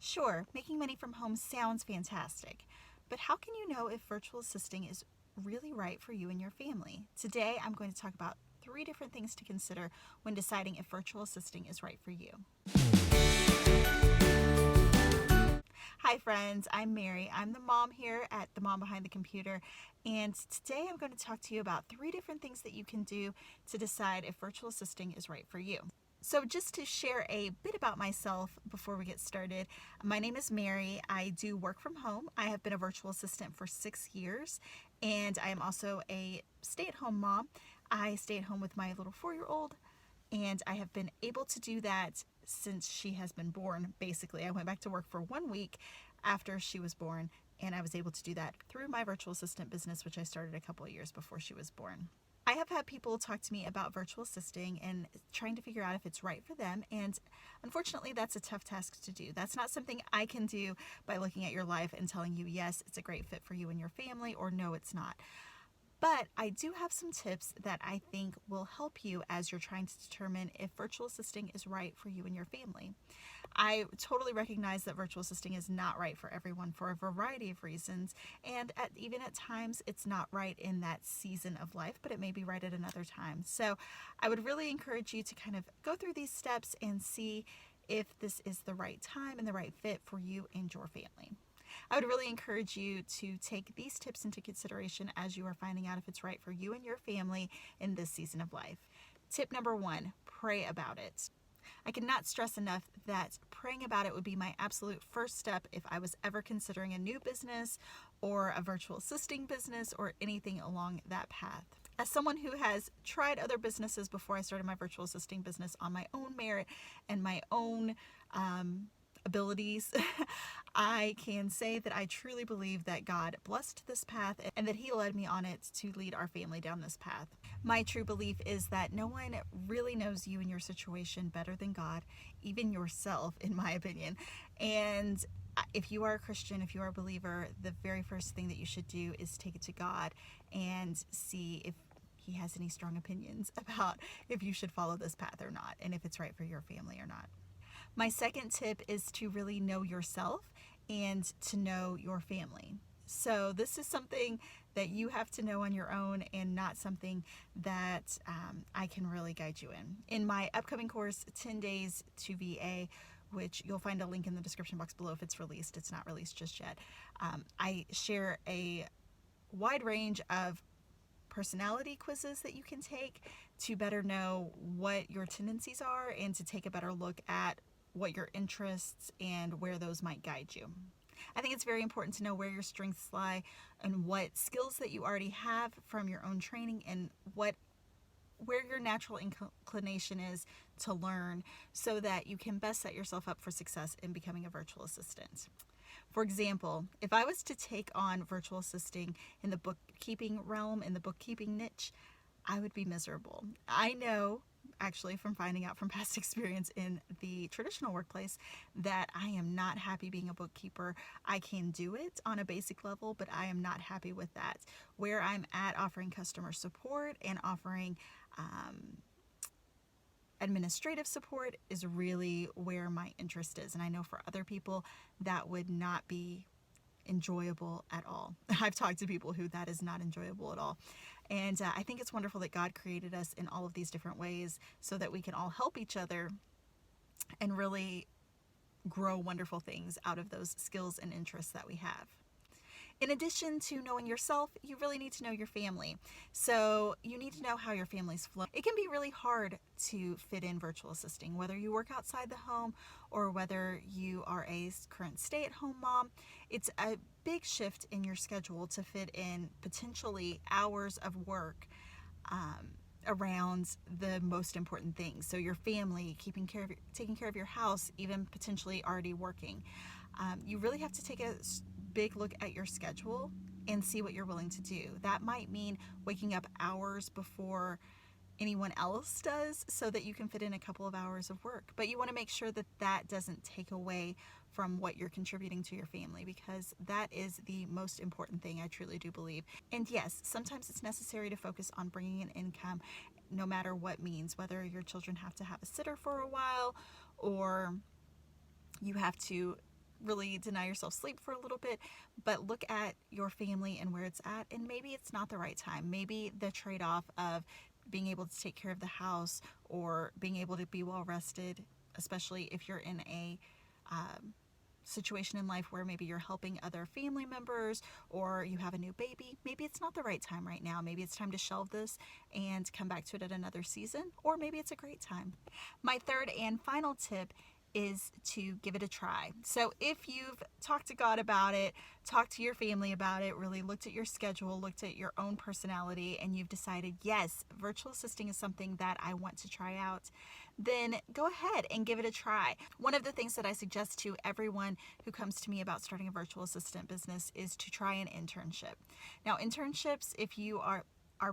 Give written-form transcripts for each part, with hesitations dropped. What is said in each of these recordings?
Sure, making money from home sounds fantastic, but how can you know if virtual assisting is really right for you and your family? Today, I'm going to talk about 3 different things to consider when deciding if virtual assisting is right for you. Hi, friends. I'm Mary. I'm the mom here at The Mom Behind the Computer, and today I'm going to talk to you about 3 different things that you can do to decide if virtual assisting is right for you. So just to share a bit about myself before we get started, my name is Mary. I do work from home. I have been a virtual assistant for 6 years, and I am also a stay-at-home mom. I stay at home with my little 4-year-old, and I have been able to do that since she has been born, basically. I went back to work for 1 week after she was born, and I was able to do that through my virtual assistant business, which I started a couple of years before she was born. I have had people talk to me about virtual assisting and trying to figure out if it's right for them, and unfortunately that's a tough task to do. That's not something I can do by looking at your life and telling you, yes, it's a great fit for you and your family, or no, it's not. But I do have some tips that I think will help you as you're trying to determine if virtual assisting is right for you and your family. I totally recognize that virtual assisting is not right for everyone for a variety of reasons, and even at times it's not right in that season of life, but it may be right at another time. So I would really encourage you to kind of go through these steps and see if this is the right time and the right fit for you and your family. I would really encourage you to take these tips into consideration as you are finding out if it's right for you and your family in this season of life. Tip number 1, pray about it. I cannot stress enough that praying about it would be my absolute first step if I was ever considering a new business or a virtual assisting business or anything along that path. As someone who has tried other businesses before I started my virtual assisting business on my own merit and my own abilities, I can say that I truly believe that God blessed this path and that He led me on it to lead our family down this path. My true belief is that no one really knows you and your situation better than God, even yourself, in my opinion. And if you are a Christian, if you are a believer, the very first thing that you should do is take it to God and see if He has any strong opinions about if you should follow this path or not, and if it's right for your family or not. My second tip is to really know yourself and to know your family. So this is something that you have to know on your own and not something that I can really guide you in. In my upcoming course, 10 Days to VA, which you'll find a link in the description box below if it's released. It's not released just yet. I share a wide range of personality quizzes that you can take to better know what your tendencies are and to take a better look at what your interests and where those might guide you. I think it's very important to know where your strengths lie and what skills that you already have from your own training and where your natural inclination is to learn so that you can best set yourself up for success in becoming a virtual assistant. For example, if I was to take on virtual assisting in the bookkeeping realm, in the bookkeeping niche, I would be miserable. I know, actually, from finding out from past experience in the traditional workplace, that I am not happy being a bookkeeper. I can do it on a basic level, but I am not happy with that. Where I'm at offering customer support and offering administrative support is really where my interest is. And I know for other people that would not be enjoyable at all. I've talked to people who that is not enjoyable at all. And I think it's wonderful that God created us in all of these different ways so that we can all help each other and really grow wonderful things out of those skills and interests that we have. In addition to knowing yourself, you really need to know your family. So you need to know how your family's flow. It can be really hard to fit in virtual assisting, whether you work outside the home or whether you are a current stay-at-home mom. It's a big shift in your schedule to fit in potentially hours of work around the most important things. So your family, taking care of your house, even potentially already working. You really have to take a big look at your schedule and see what you're willing to do. That might mean waking up hours before anyone else does so that you can fit in a couple of hours of work. But you want to make sure that that doesn't take away from what you're contributing to your family, because that is the most important thing, I truly do believe. And yes, sometimes it's necessary to focus on bringing in income, no matter what means, whether your children have to have a sitter for a while or you have to really deny yourself sleep for a little bit, but look at your family and where it's at, and maybe it's not the right time. Maybe the trade-off of being able to take care of the house or being able to be well rested, especially if you're in a situation in life where maybe you're helping other family members or you have a new baby, maybe it's not the right time right now. Maybe it's time to shelve this and come back to it at another season, or maybe it's a great time. My third and final tip is to give it a try. So if you've talked to God about it, talked to your family about it, really looked at your schedule, looked at your own personality, and you've decided, yes, virtual assisting is something that I want to try out, then go ahead and give it a try. One of the things that I suggest to everyone who comes to me about starting a virtual assistant business is to try an internship. Now, internships, if you are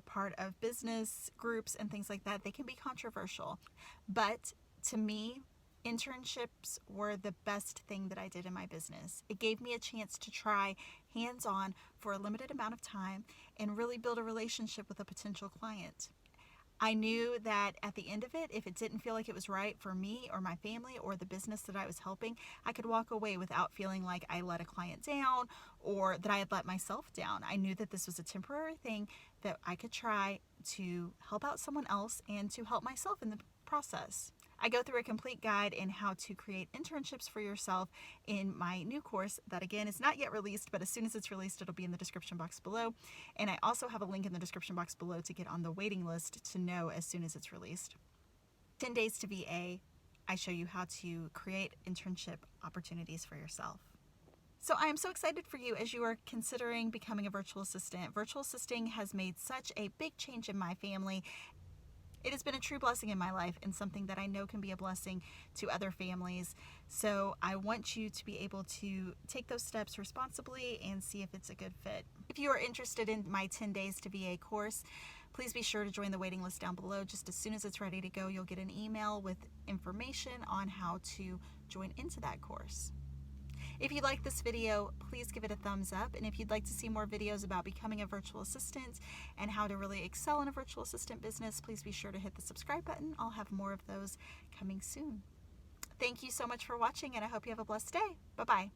part of business groups and things like that, they can be controversial. But to me, internships were the best thing that I did in my business. It gave me a chance to try hands-on for a limited amount of time and really build a relationship with a potential client. I knew that at the end of it, if it didn't feel like it was right for me or my family or the business that I was helping, I could walk away without feeling like I let a client down or that I had let myself down. I knew that this was a temporary thing that I could try to help out someone else and to help myself in the process. I go through a complete guide in how to create internships for yourself in my new course that, again, is not yet released, but as soon as it's released, it'll be in the description box below. And I also have a link in the description box below to get on the waiting list to know as soon as it's released. 10 Days to VA, I show you how to create internship opportunities for yourself. So I am so excited for you as you are considering becoming a virtual assistant. Virtual assisting has made such a big change in my family. It has been a true blessing in my life and something that I know can be a blessing to other families. So I want you to be able to take those steps responsibly and see if it's a good fit. If you are interested in my 10 Days to VA course, please be sure to join the waiting list down below. Just as soon as it's ready to go, you'll get an email with information on how to join into that course. If you like this video, please give it a thumbs up. And if you'd like to see more videos about becoming a virtual assistant and how to really excel in a virtual assistant business, please be sure to hit the subscribe button. I'll have more of those coming soon. Thank you so much for watching, and I hope you have a blessed day. Bye-bye.